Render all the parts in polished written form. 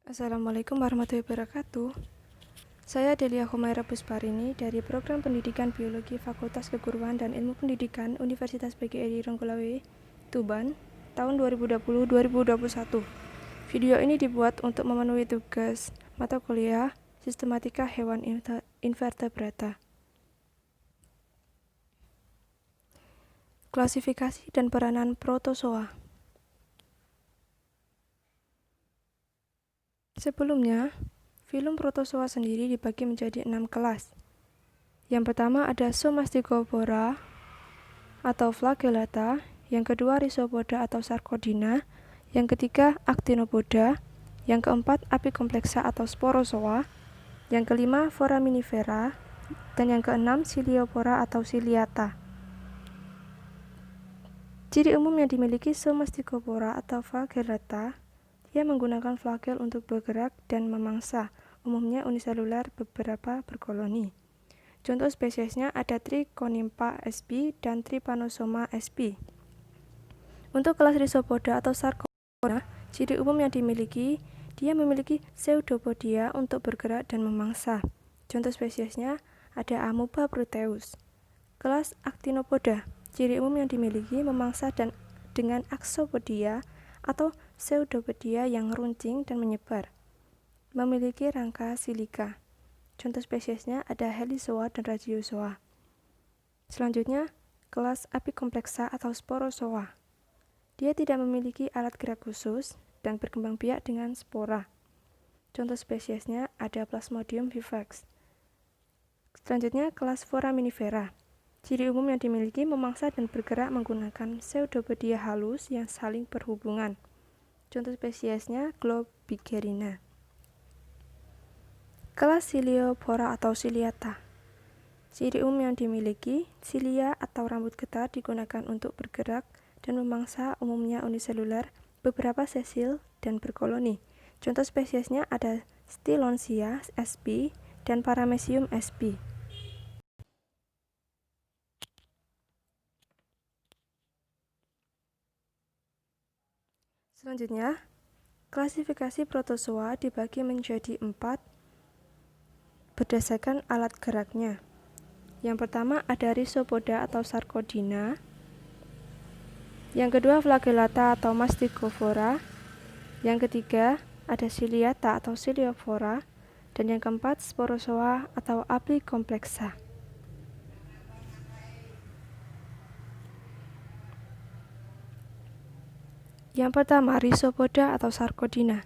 Assalamualaikum warahmatullahi wabarakatuh. Saya Delia Humaira Pusparini dari Program Pendidikan Biologi Fakultas Keguruan dan Ilmu Pendidikan Universitas PGRI Ronggolawe, Tuban, tahun 2020-2021. Video ini dibuat untuk memenuhi tugas mata kuliah Sistematika Hewan Invertebrata. Klasifikasi dan peranan protozoa. Sebelumnya, filum protozoa sendiri dibagi menjadi 6 kelas. Yang pertama ada Somastigophora atau Flagellata, yang kedua Rhizopoda atau Sarcodina, yang ketiga Actinopoda, yang keempat Apicomplexa atau Sporozoa, yang kelima Foraminifera, dan yang keenam Ciliophora atau Ciliata. Ciri umum yang dimiliki Somastigophora atau Flagellata, ia menggunakan flagel untuk bergerak dan memangsa, umumnya uniselular beberapa berkoloni. Contoh spesiesnya ada Trichonympha sp dan Trypanosoma sp. Untuk kelas Rhizopoda atau Sarcodina, ciri umum yang dimiliki, dia memiliki pseudopodia untuk bergerak dan memangsa. Contoh spesiesnya ada Amoeba Proteus. Kelas Actinopoda, ciri umum yang dimiliki memangsa dan dengan aksopodia atau pseudopodia yang runcing dan menyebar. Memiliki rangka silika. Contoh spesiesnya ada Helizoa dan Radiozoa. Selanjutnya, kelas Apicomplexa atau Sporozoa. Dia tidak memiliki alat gerak khusus dan berkembang biak dengan spora. Contoh spesiesnya ada Plasmodium vivax. Selanjutnya, kelas Foraminifera. Ciri umum yang dimiliki memangsa dan bergerak menggunakan pseudopodia halus yang saling berhubungan. Contoh spesiesnya Globigerina. Kelas Ciliophora atau Ciliata. Ciri umum yang dimiliki, silia atau rambut getah digunakan untuk bergerak dan memangsa, umumnya uniselular, beberapa sesil dan berkoloni. Contoh spesiesnya ada Stylonsia sp dan Paramecium sp. Selanjutnya, klasifikasi protozoa dibagi menjadi 4 berdasarkan alat geraknya. Yang pertama ada Rhizopoda atau Sarcodina. Yang kedua Flagellata atau Mastigophora. Yang ketiga ada Ciliata atau Ciliophora. Dan yang keempat Sporozoa atau Apicomplexa. Yang pertama, Rhizopoda atau Sarcodina.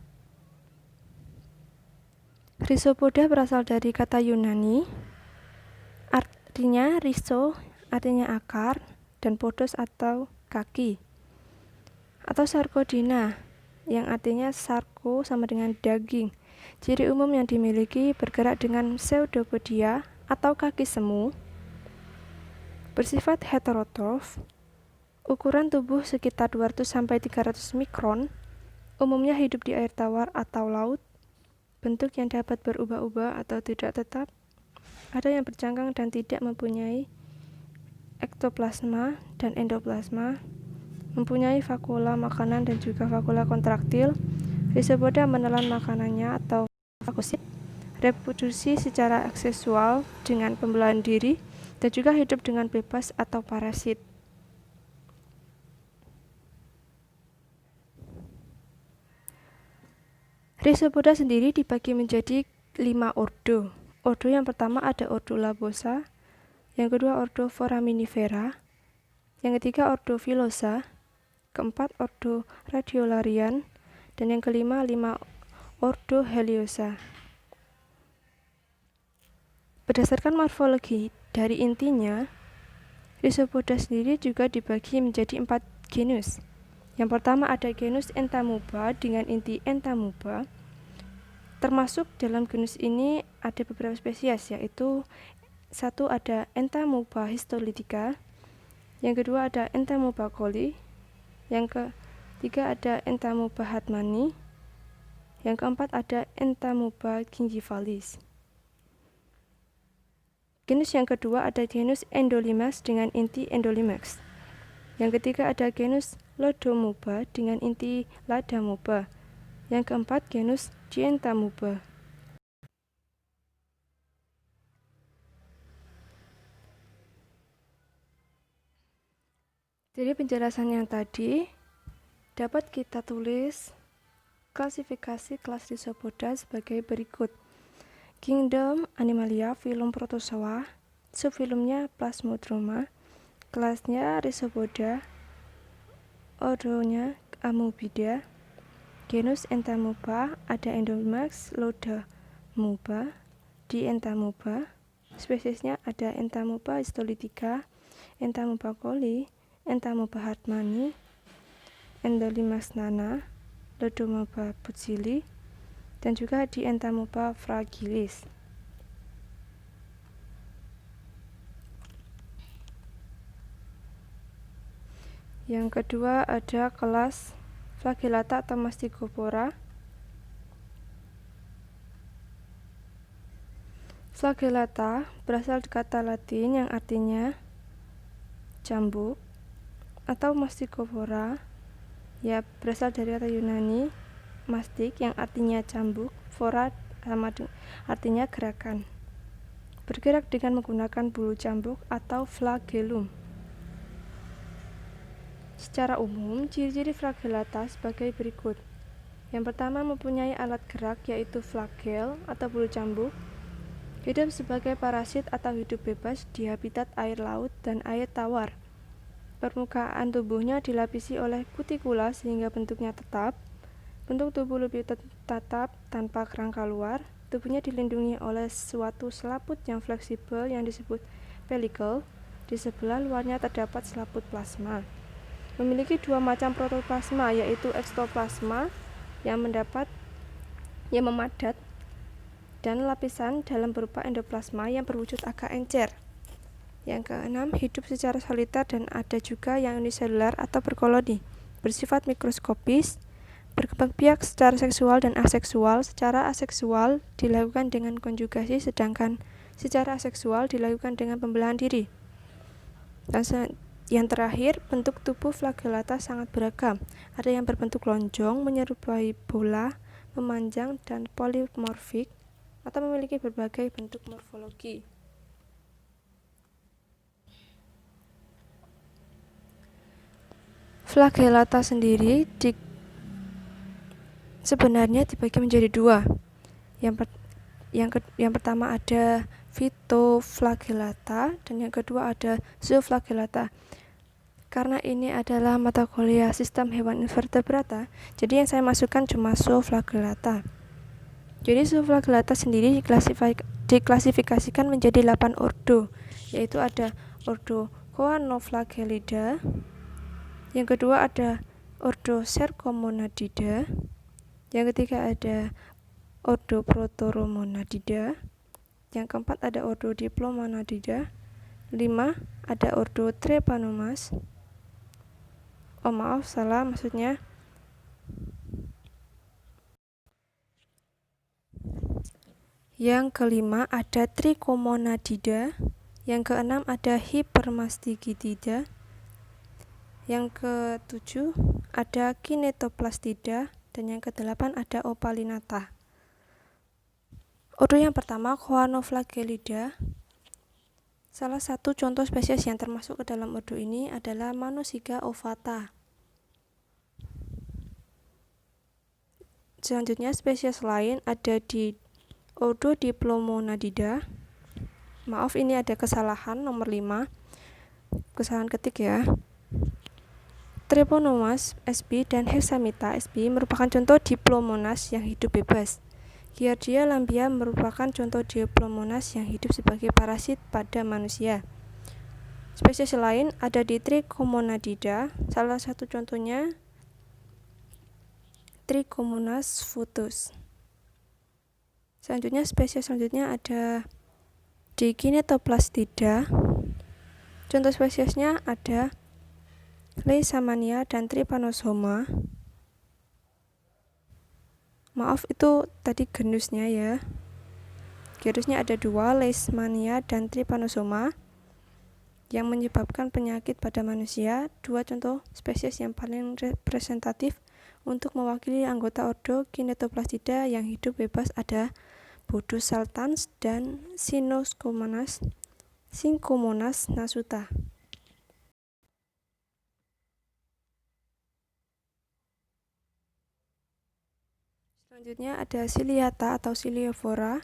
Rhizopoda berasal dari kata Yunani, artinya rhizo, artinya akar, dan podos atau kaki. Atau Sarcodina, yang artinya sarko sama dengan daging. Ciri umum yang dimiliki bergerak dengan pseudopodia atau kaki semu, bersifat heterotrof, ukuran tubuh sekitar 200-300 mikron, umumnya hidup di air tawar atau laut, bentuk yang dapat berubah-ubah atau tidak tetap, ada yang bercangkang dan tidak mempunyai ektoplasma dan endoplasma, mempunyai vakula makanan dan juga vakula kontraktil. Rhizopoda menelan makanannya atau fagosit, reproduksi secara aksesual dengan pembelahan diri, dan juga hidup dengan bebas atau parasit. Rhizopoda sendiri dibagi menjadi 5 ordo. Ordo yang pertama ada ordo Labosa, yang kedua ordo Foraminifera, yang ketiga ordo Filosa, keempat ordo Radiolarian, dan yang kelima 5 ordo Heliosa. Berdasarkan morfologi dari intinya, Rhizopoda sendiri juga dibagi menjadi 4 genus. Yang pertama ada genus Entamoeba dengan inti Entamoeba. Termasuk dalam genus ini ada beberapa spesies, yaitu satu ada Entamoeba histolytica, yang kedua ada Entamoeba coli, yang ketiga ada Entamoeba hartmanni, yang keempat ada Entamoeba gingivalis. Genus yang kedua ada genus Endolimax dengan inti Endolimax. Yang ketiga ada genus Lodomoeba dengan inti Ladamoeba. Yang keempat, genus Dientamuba. Dari penjelasan yang tadi, dapat kita tulis klasifikasi kelas Rhizopoda sebagai berikut. Kingdom Animalia, filum Protozoa, subfilumnya Plasmodroma, kelasnya Rhizopoda, ordonya Amubida, genus Entamuba, ada Endomax, Lodamuba, Dientamuba, spesiesnya ada Entamuba histolytica, Entamuba coli, Entamuba hartmanni, Endolimax nana, Lodamuba butzili, dan juga di Entamuba fragilis. Yang kedua ada kelas Flagellata atau Mastigophora. Flagellata berasal dari kata Latin yang artinya cambuk, atau Mastigophora ya berasal dari kata Yunani mastik yang artinya cambuk, phora sama artinya gerakan, bergerak dengan menggunakan bulu cambuk atau flagellum. Secara umum, ciri-ciri Flagellata sebagai berikut. Yang pertama, mempunyai alat gerak yaitu flagel atau bulu cambuk. Hidup sebagai parasit atau hidup bebas di habitat air laut dan air tawar. Permukaan tubuhnya dilapisi oleh kutikula sehingga bentuknya tetap. Bentuk tubuh lebih tetap tanpa kerangka luar. Tubuhnya dilindungi oleh suatu selaput yang fleksibel yang disebut pellicle. Di sebelah luarnya terdapat selaput plasma. Memiliki dua macam protoplasma, yaitu ekstoplasma yang memadat dan lapisan dalam berupa endoplasma yang berwujud agak encer. Yang keenam, hidup secara soliter dan ada juga yang uniselular atau berkoloni, bersifat mikroskopis, berkembang biak secara seksual dan aseksual. Secara aseksual dilakukan dengan konjugasi, sedangkan secara aseksual dilakukan dengan pembelahan diri. Dan yang terakhir, bentuk tubuh Flagellata sangat beragam. Ada yang berbentuk lonjong, menyerupai bola, memanjang, dan polimorfik, atau memiliki berbagai bentuk morfologi. Flagellata sendiri sebenarnya dibagi menjadi dua. Yang pertama ada Phytoflagellata dan yang kedua ada Zooflagellata. Karena ini adalah mata kuliah sistem hewan invertebrata, jadi yang saya masukkan cuma Zooflagellata. Jadi Zooflagellata sendiri diklasifikasikan menjadi 8 ordo, yaitu ada ordo Choanoflagellida, yang kedua ada ordo Cercomonadida, yang ketiga ada ordo Protoromonadida, yang keempat ada ordo Diplomonadida, 5 ada ordo Trypanomas. Yang kelima ada Trichomonadida, yang keenam ada Hypermastidida, yang ketujuh ada Kinetoplastida, dan yang kedelapan ada Opalinata. Ordo yang pertama Choanoflagellida. Salah satu contoh spesies yang termasuk ke dalam ordo ini adalah Monozyga ovata. Selanjutnya spesies lain ada di ordo Diplomonadida. Maaf, ini ada kesalahan nomor 5. Kesalahan ketik ya. Tryponomas sp dan Hexamita sp merupakan contoh Diplomonas yang hidup bebas. Giardia lambia merupakan contoh Diplomonas yang hidup sebagai parasit pada manusia. Spesies lain ada di Trichomonadida, salah satu contohnya Trichomonas futus. Spesies selanjutnya ada di Kinetoplastida. Contoh spesiesnya ada Leishmania dan Trypanosoma. Maaf, itu tadi genusnya ya. Genusnya ada 2, Leishmania dan Trypanosoma, yang menyebabkan penyakit pada manusia. 2 contoh spesies yang paling representatif, Untuk mewakili anggota ordo Kinetoplastida yang hidup bebas ada Bodos saltans dan Syncomonas nasuta. Selanjutnya ada Ciliata atau Ciliofora.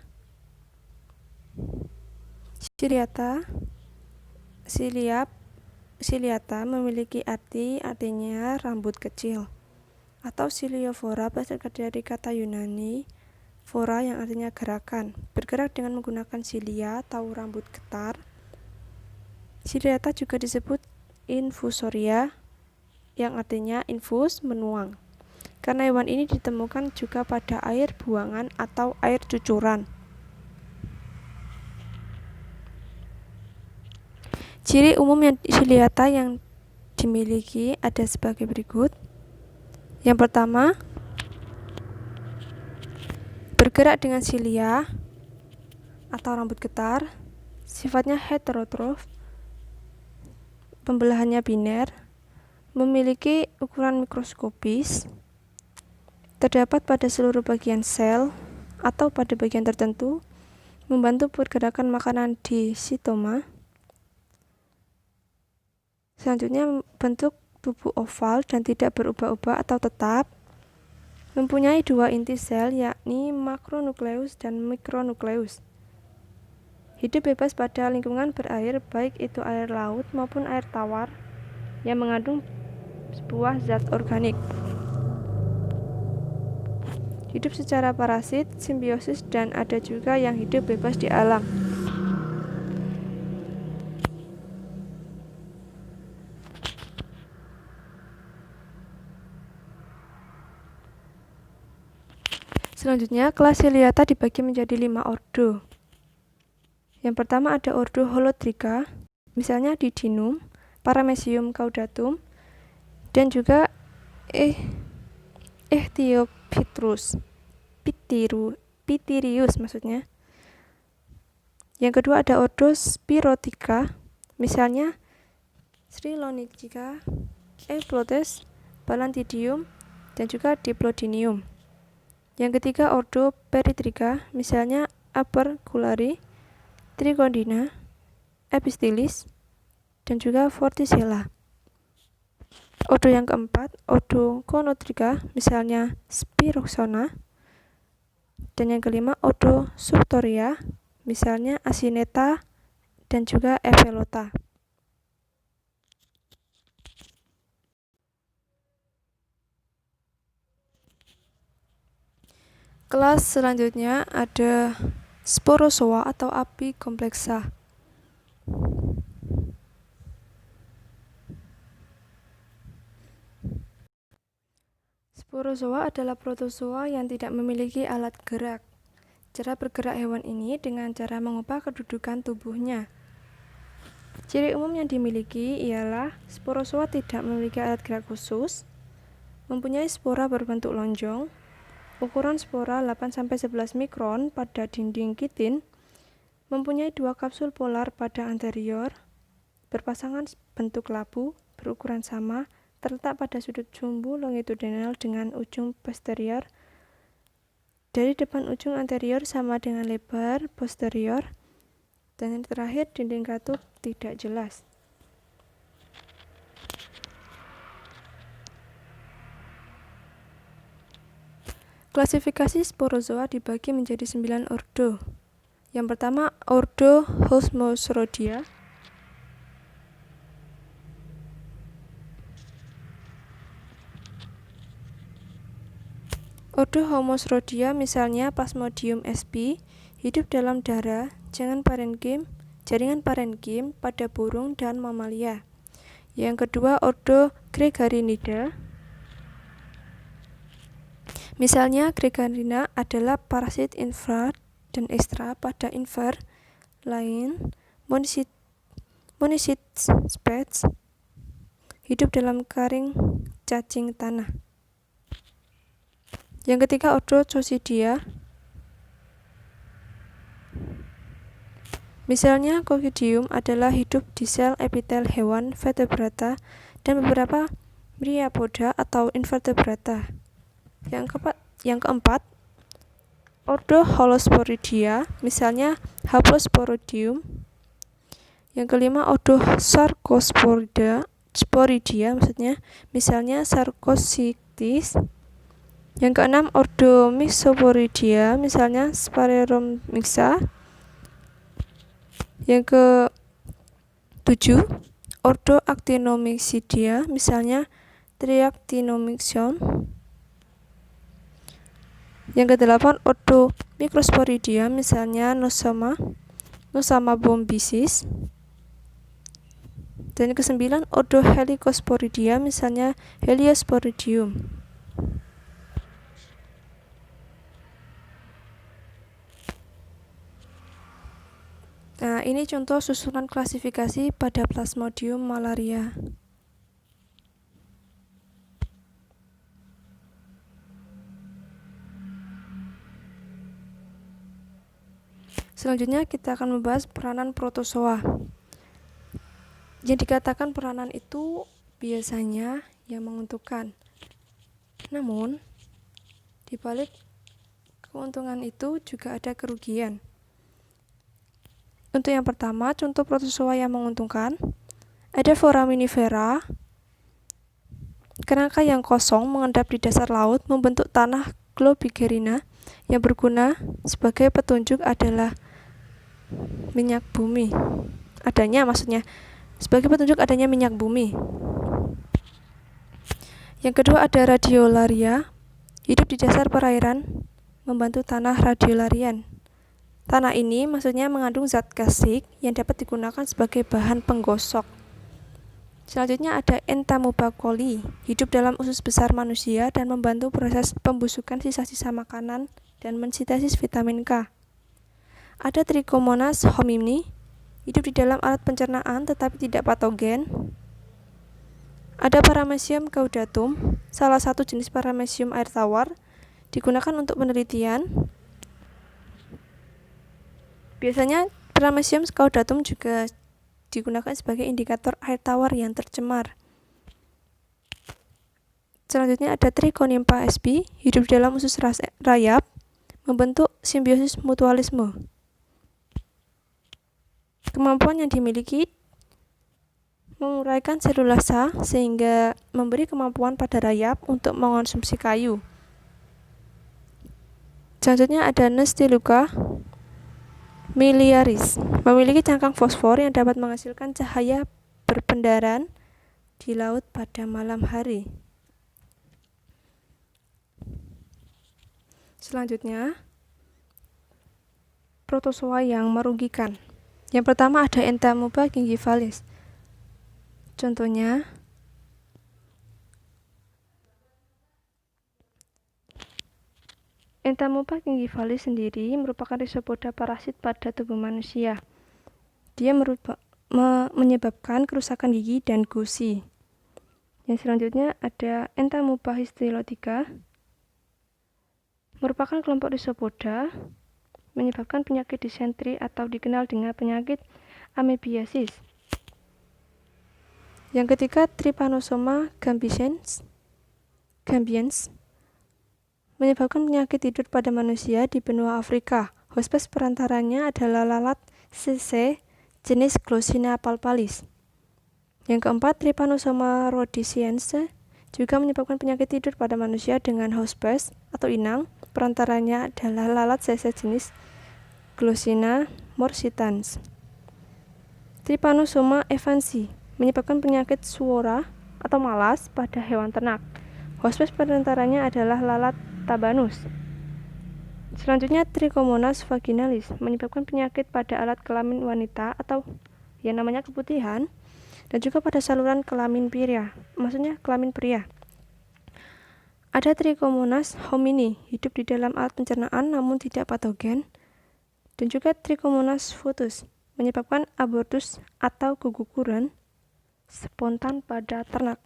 Ciliata memiliki artinya rambut kecil. Atau Ciliofora berasal dari kata Yunani fora yang artinya gerakan, bergerak dengan menggunakan cilia atau rambut getar. Ciliata juga disebut infusoria yang artinya infus, menuang. Karena hewan ini ditemukan juga pada air buangan atau air cucuran. Ciri umum Ciliata yang dimiliki ada sebagai berikut. Yang pertama, bergerak dengan silia atau rambut getar, sifatnya heterotrof, pembelahannya biner, memiliki ukuran mikroskopis, terdapat pada seluruh bagian sel atau pada bagian tertentu, membantu pergerakan makanan di sitoma. Selanjutnya, bentuk tubuh oval dan tidak berubah-ubah atau tetap, mempunyai dua inti sel yakni makronukleus dan mikronukleus. Hidup bebas pada lingkungan berair, baik itu air laut maupun air tawar yang mengandung sebuah zat organik. Hidup secara parasit, simbiosis, dan ada juga yang hidup bebas di alam. Selanjutnya, kelas Ciliata dibagi menjadi 5 ordo. Yang pertama ada ordo Holotricha, misalnya Didynum, Paramecium caudatum, dan juga Ichthyophytrus, Pithyrius maksudnya. Yang kedua ada ordo Spirotheca, misalnya Srilonychica, Euplotes, Balantidium, dan juga Diplodinium. Yang ketiga ordo Peritricha, misalnya Aperculari, Trichodina, Epistylis, dan juga Vorticella. Ordo yang keempat, ordo Conotricha, misalnya Spiroxona. Dan yang kelima, ordo Subtoria, misalnya Acineta dan juga Evelota. Kelas selanjutnya ada Sporozoa atau api kompleksa. Sporozoa adalah protozoa yang tidak memiliki alat gerak. Cara bergerak hewan ini dengan cara mengubah kedudukan tubuhnya. Ciri umum yang dimiliki ialah sporozoa tidak memiliki alat gerak khusus, mempunyai spora berbentuk lonjong, ukuran spora 8-11 mikron pada dinding kitin, mempunyai 2 kapsul polar pada anterior, berpasangan bentuk labu, berukuran sama, terletak pada sudut sumbu longitudinal dengan ujung posterior. Dari depan ujung anterior sama dengan lebar posterior. Dan yang terakhir, dinding katup tidak jelas. Klasifikasi sporozoa dibagi menjadi 9 ordo. Yang pertama, ordo Homosrhodia. Ordo Homosrhodia misalnya Plasmodium sp, hidup dalam darah, jaringan parenkim pada burung dan mamalia. Yang kedua, ordo Gregarinidae. Misalnya Gregarina adalah parasit infra dan ekstra pada inver lain, Monocyte spats, hidup dalam karing cacing tanah. Yang ketiga, ordo Coccidia. Misalnya Coccidium adalah hidup di sel epitel hewan vertebrata dan beberapa Myriapoda atau invertebrata. Yang keempat, ordo Holosporidia, misalnya Haplosporidium. Yang kelima, ordo Sarcosporidia, misalnya Sarcocytis. Yang keenam, ordo Myxoporidia, misalnya Sphaeromyxa. Yang ketujuh, ordo Actinomyxidia, misalnya Triactinomyxon. Yang kedelapan, ordo Microsporidia, misalnya Nosema bombycis. Dan yang kesembilan, ordo Helicosporidia, misalnya Heliosporidium. Nah, ini contoh susunan klasifikasi pada Plasmodium malaria. Selanjutnya kita akan membahas peranan protozoa. Yang dikatakan peranan itu biasanya yang menguntungkan. Namun, di balik keuntungan itu juga ada kerugian. Untuk yang pertama, contoh protozoa yang menguntungkan, ada Foraminifera. Kerangka yang kosong mengendap di dasar laut membentuk tanah Globigerina yang berguna sebagai petunjuk adalah minyak bumi. Sebagai petunjuk adanya minyak bumi. Yang kedua ada Radiolaria, hidup di dasar perairan, membantu tanah radiolarian. Tanah ini maksudnya mengandung zat kasik yang dapat digunakan sebagai bahan penggosok. Selanjutnya ada Entamuba coli, hidup dalam usus besar manusia dan membantu proses pembusukan sisa-sisa makanan dan mensintesis vitamin K. Ada Trichomonas homini, hidup di dalam alat pencernaan tetapi tidak patogen. Ada Paramecium caudatum, salah satu jenis Paramecium air tawar, digunakan untuk penelitian. Biasanya Paramecium caudatum juga digunakan sebagai indikator air tawar yang tercemar. Selanjutnya ada Trichonympha sp, hidup di dalam usus rayap, membentuk simbiosis mutualisme. Kemampuan yang dimiliki menguraikan selulasa sehingga memberi kemampuan pada rayap untuk mengonsumsi kayu. Selanjutnya ada Nestiluca miliaris, memiliki cangkang fosfor yang dapat menghasilkan cahaya berpendaran di laut pada malam hari. Selanjutnya, protozoa yang merugikan. Yang pertama ada Entamuba gingivalis. Contohnya, Entamuba gingivalis sendiri merupakan rhizopoda parasit pada tubuh manusia. Dia menyebabkan kerusakan gigi dan gusi. Yang selanjutnya ada Entamuba histilotica, merupakan kelompok rhizopoda, menyebabkan penyakit disentri atau dikenal dengan penyakit amebiasis. Yang ketiga, Trypanosoma gambiens, menyebabkan penyakit tidur pada manusia di benua Afrika. Hospes perantaranya adalah lalat CC jenis Glossina palpalis. Yang keempat, Trypanosoma rhodesiense juga menyebabkan penyakit tidur pada manusia dengan hospes atau inang. Perantaranya adalah lalat CC jenis Glossina morsitans. Trypanosoma evansi menyebabkan penyakit suora atau malas pada hewan ternak. Hospes perantaranya adalah lalat tabanus. Selanjutnya Trichomonas vaginalis menyebabkan penyakit pada alat kelamin wanita atau yang namanya keputihan dan juga pada saluran kelamin pria. Ada Trichomonas homini, hidup di dalam alat pencernaan namun tidak patogen. Dan juga Trichomonas futus, menyebabkan abortus atau keguguran spontan pada ternak.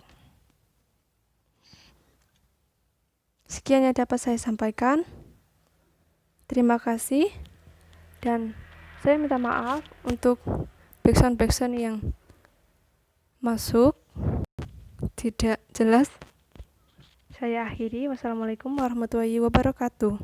Sekian yang dapat saya sampaikan. Terima kasih. Dan saya minta maaf untuk backsound yang masuk tidak jelas. Saya akhiri. Wassalamualaikum warahmatullahi wabarakatuh.